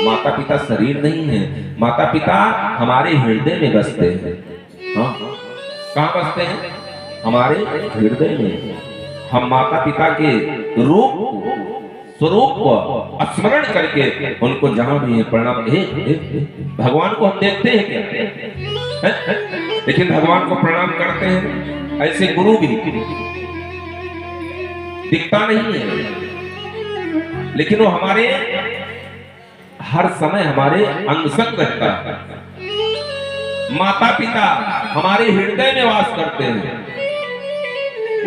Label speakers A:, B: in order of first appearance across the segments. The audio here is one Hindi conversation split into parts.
A: माता पिता शरीर नहीं है, माता पिता हमारे हृदय में बसते हैं। हाँ, कहाँ बसते हैं? हमारे हृदय में। हम माता पिता के रूप स्वरूप को स्मरण करके उनको जहां भी है प्रणाम। भगवान को हम देखते हैं क्या? लेकिन भगवान को प्रणाम करते हैं। ऐसे गुरु भी दिखता नहीं है, लेकिन वो हमारे हर समय हमारे अंगसंग रहता है। माता पिता हमारे हृदय में वास करते हैं।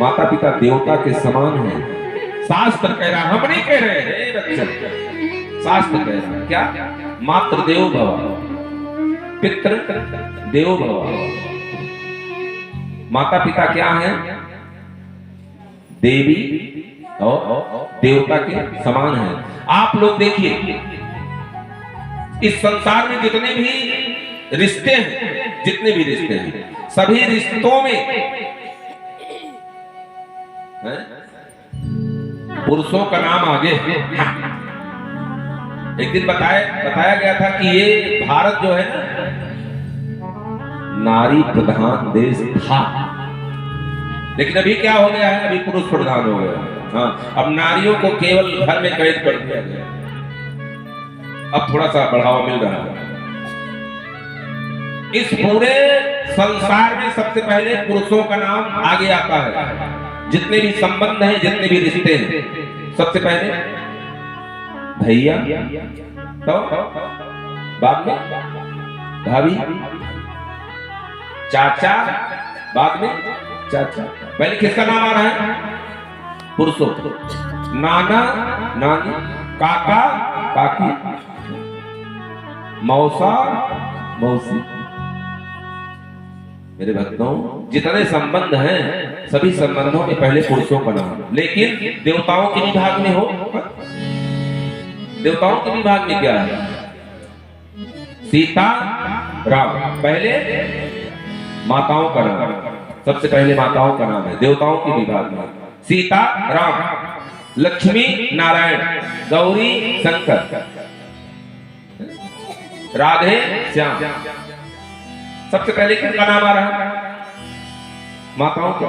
A: माता पिता देवता के समान है। शास्त्र कह रहा, हम नहीं कह रहे हैं बच्चे, शास्त्र कह रहा क्या? मातृ देवो भव, पितृ देवो भव। माता पिता क्या है? देवी और देवता के समान है। आप लोग देखिए, इस संसार में जितने भी रिश्ते हैं, जितने भी रिश्ते हैं, सभी रिश्तों में पुरुषों का नाम आगे है। एक दिन बताया गया था कि ये भारत जो है ना, नारी प्रधान देश था, लेकिन अभी क्या हो गया है? अभी पुरुष प्रधान हो गया। हाँ, अब नारियों को केवल घर में कैद कर दिया गया। अब थोड़ा सा बढ़ावा मिल रहा है। इस पूरे संसार में सबसे पहले पुरुषों का नाम आगे आता है। जितने भी संबंध हैं, जितने भी रिश्ते हैं, सबसे पहले भैया, तो बाद में भाभी, चाचा, बाद में चाचा। पहले किसका नाम आ रहा है? पुरुषों। नाना नानी, काका काकी, मौसा मौसी। मेरे भक्तों, जितने संबंध हैं, सभी संबंधों में पहले पुरुषों का नाम। लेकिन देवताओं के विभाग में हो, देवताओं के विभाग में क्या है? सीता राम, पहले माताओं का नाम, सबसे पहले माताओं का नाम है देवताओं के विभाग में। सीता राम, लक्ष्मी नारायण, गौरी शंकर, राधे श्याम। सबसे पहले किसका नाम आ रहा है? माताओं का।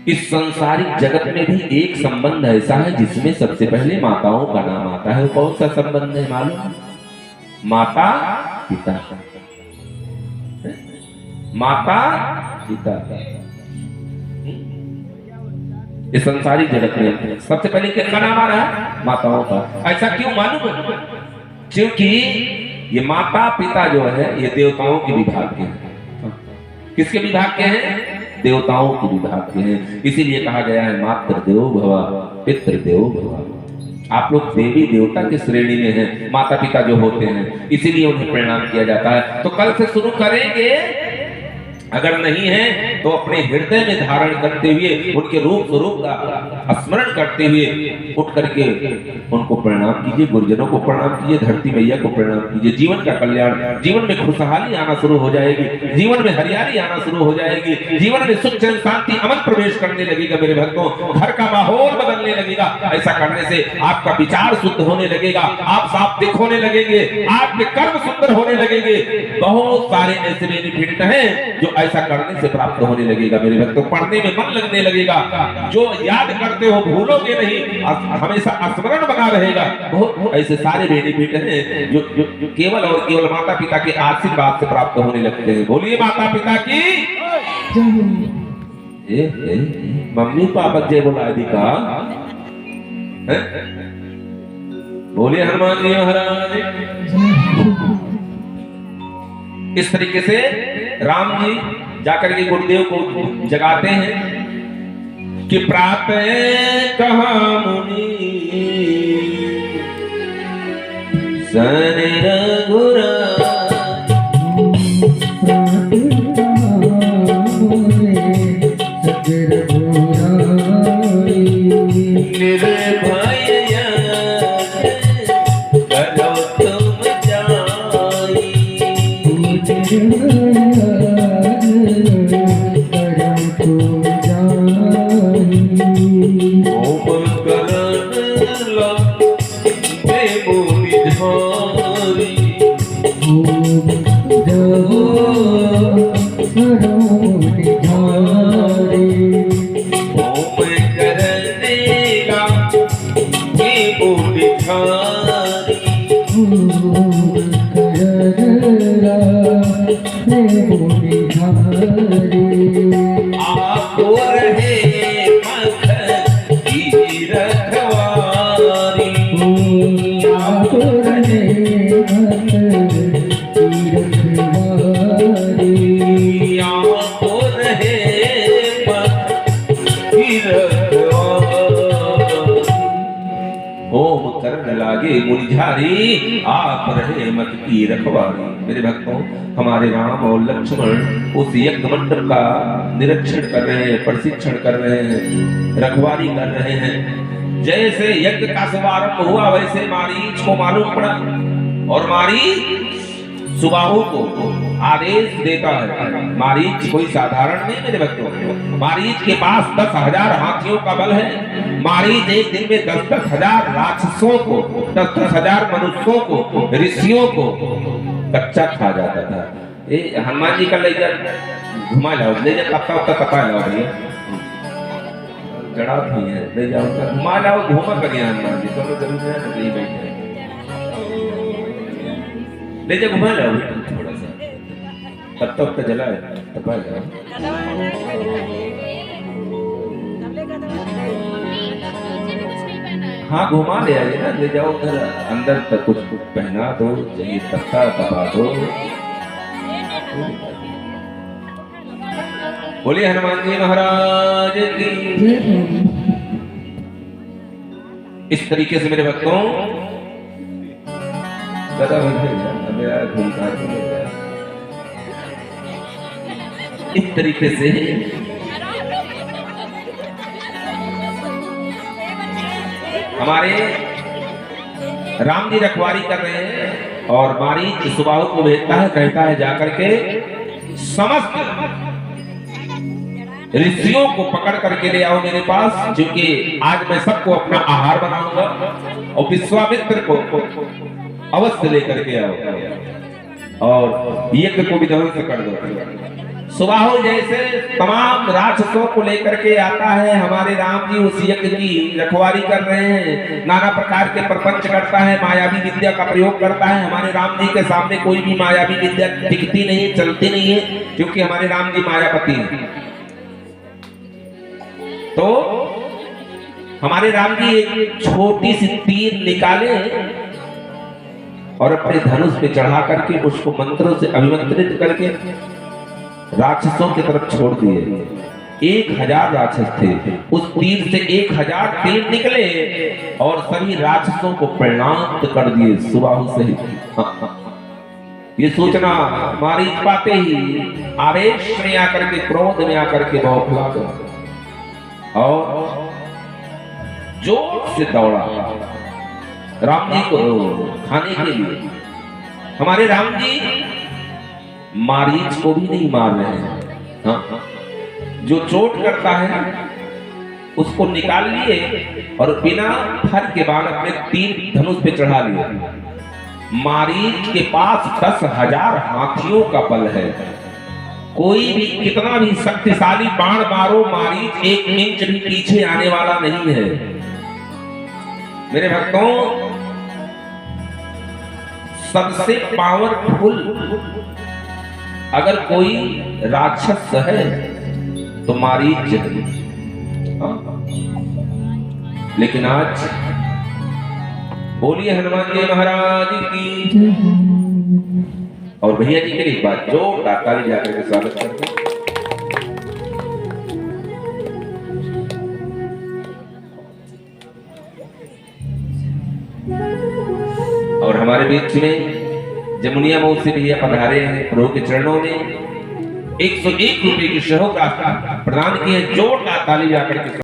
A: इस संसारिक जगत में भी एक संबंध ऐसा है जिसमें सबसे पहले माताओं का नाम आता है। कौन सा संबंध है मालूम? माता पिता। माता पिता। इस संसारिक जगत में सबसे पहले किसका नाम आ रहा है? माताओं का। ऐसा क्यों मालूम? क्योंकि ये माता पिता जो है, ये देवताओं के विभाग के हैं। किसके विभाग के हैं? देवताओं के विभाग के हैं। इसीलिए कहा गया है मातृ देवो भव, पितृ देवो भव। आप लोग देवी देवता की श्रेणी में हैं, माता पिता जो होते हैं, इसीलिए उन्हें प्रणाम किया जाता है। तो कल से शुरू करेंगे। अगर नहीं है तो अपने हृदय में धारण करते हुए, उनके रूप स्वरूप का स्मरण करते हुए उठ करके उनको प्रणाम कीजिए, गुरुजनों को प्रणाम कीजिए, धरती मैया को प्रणाम कीजिए। जीवन का कल्याण, जीवन में खुशहाली आना शुरू हो जाएगी, जीवन में हरियाली आना शुरू हो जाएगी, जीवन में सुख चैन शांति अमन प्रवेश करने लगेगा। मेरे भक्तों, घर का माहौल बदलने लगेगा। ऐसा करने से आपका विचार शुद्ध होने लगेगा, आप सात्विक होने लगेंगे, आपके कर्म सुंदर होने लगेंगे। बहुत सारे ऐसे बेनिफिट हैं जो ऐसा करने से प्राप्त होने लगेगा। मेरे भक्तों, पढ़ने में मन लगने लगेगा, जो याद करते हो भूलोगे नहीं, हमेशा स्मरण बना रहेगा। बहुत ऐसे सारे बेनिफिट हैं जो केवल और केवल माता पिता के आशीर्वाद से प्राप्त होने लगते हैं। बोलिए माता पिता की। मम्मी पापा जय बोला अधिका। बोलिए हनुमान जी महाराज। इस तरीके से राम जी जाकर के गुरुदेव को जगाते हैं कि प्रातः कहा मुनि सन रघुरा मुनिहारी आपको रहे मत की रखवारी आपको रहे मत की रखवारी आपको रहे मत की रखवारी ओम करण लागे मुनिझारी आप रहे मत की रखवारी। मेरे भक्तों, हमारे राम और लक्ष्मण उस यज्ञ मंडप का निरीक्षण कर रहे हैं, प्रशिक्षण कर रहे हैं, रखवारी कर रहे हैं। जैसे यज्ञ का शुभारंभ हुआ वैसे मारीच को मालूम पड़ा और मारीच सुबाहु को आदेश देता है। मारीच कोई साधारण नहीं मेरे भक्तों, मारीच के पास 10,000 हाथियों का बल है। मारीच एक दिन में 10,000 राक्षसों को, 10,000 मनुष्यों को, ऋषियों को कच्चा खा जाता था। ये हनुमान जी का ले जा घुमा जाओ, ले जा तपा लाओ भैया, जड़ा नहीं है, ले जाओ घुमा लाओ, घूमा कर हनुमान जी तो जरूर नहीं बैठे, ले जा घुमा लाओ थोड़ा सा, तब जला है तपा जाओ। हाँ घुमा ले आइए ना, ले जाओ उधर अंदर तक कुछ पहना दो, चाहिए तख्ता तपा दो। बोलिए हनुमान जी महाराज की। इस तरीके से मेरे भक्तों इस तरीके से हमारे राम जी रखवारी कर रहे हैं और मारीच सुबाहु को भेजता है, कहता है जाकर के समस्त ऋषियों को पकड़ करके ले आओ मेरे पास, क्योंकि आज मैं सबको अपना आहार बनाऊंगा और विश्वामित्र को अवश्य लेकर के आओ और यज्ञ को भी ध्वंस कर दो। सुबाहु जैसे तमाम राक्षसों को लेकर के आता है, हमारे राम जी उस यज्ञ की रखवारी कर रहे हैं, नाना प्रकार के प्रपंच करता है, मायावी विद्या का प्रयोग करता है। हमारे राम जी के सामने कोई भी मायावी विद्या टिकती नहीं, चलती नहीं है, क्योंकि हमारे राम जी मायापति हैं। तो हमारे राम जी एक छोटी सी तीर निकाले और अपने धनुष पे चढ़ा करके उसको मंत्रों से अभिमंत्रित करके राक्षसों की तरफ छोड़ दिए। 1000 राक्षस थे, उस तीर से 1000 तीर निकले और सभी राक्षसों को परिणाम कर दिए सुबाहु सहित। ये सूचना मारीच पाते ही आवेश में आकर के, क्रोध में आकर के बौखला गया और जोर से दौड़ा राम जी को खाने के लिए। हमारे राम जी मारीच को भी नहीं मार रहे हैं, हाँ, जो चोट करता है उसको निकाल लिए और बिना फर के बाद अपने तीर धनुष पे चढ़ा लिए। मारीच के पास 10,000 हाथियों का बल है, कोई भी कितना भी शक्तिशाली बाण मारो, मारीच 1 इंच भी पीछे आने वाला नहीं है। मेरे भक्तों, सबसे पावरफुल अगर कोई राक्षस है तो मारीच है। लेकिन आज बोलिए हनुमान जी महाराज की। और भैया जी के लिए एक बात जो ताली जाकर के स्वागत करते हैं। और हमारे बीच में जमुनिया मौसी भैया पधारे हैं, प्रभु के चरणों में 101 रुपए की सहयोग राशि प्रदान की है। जोरदार ताली जाकर के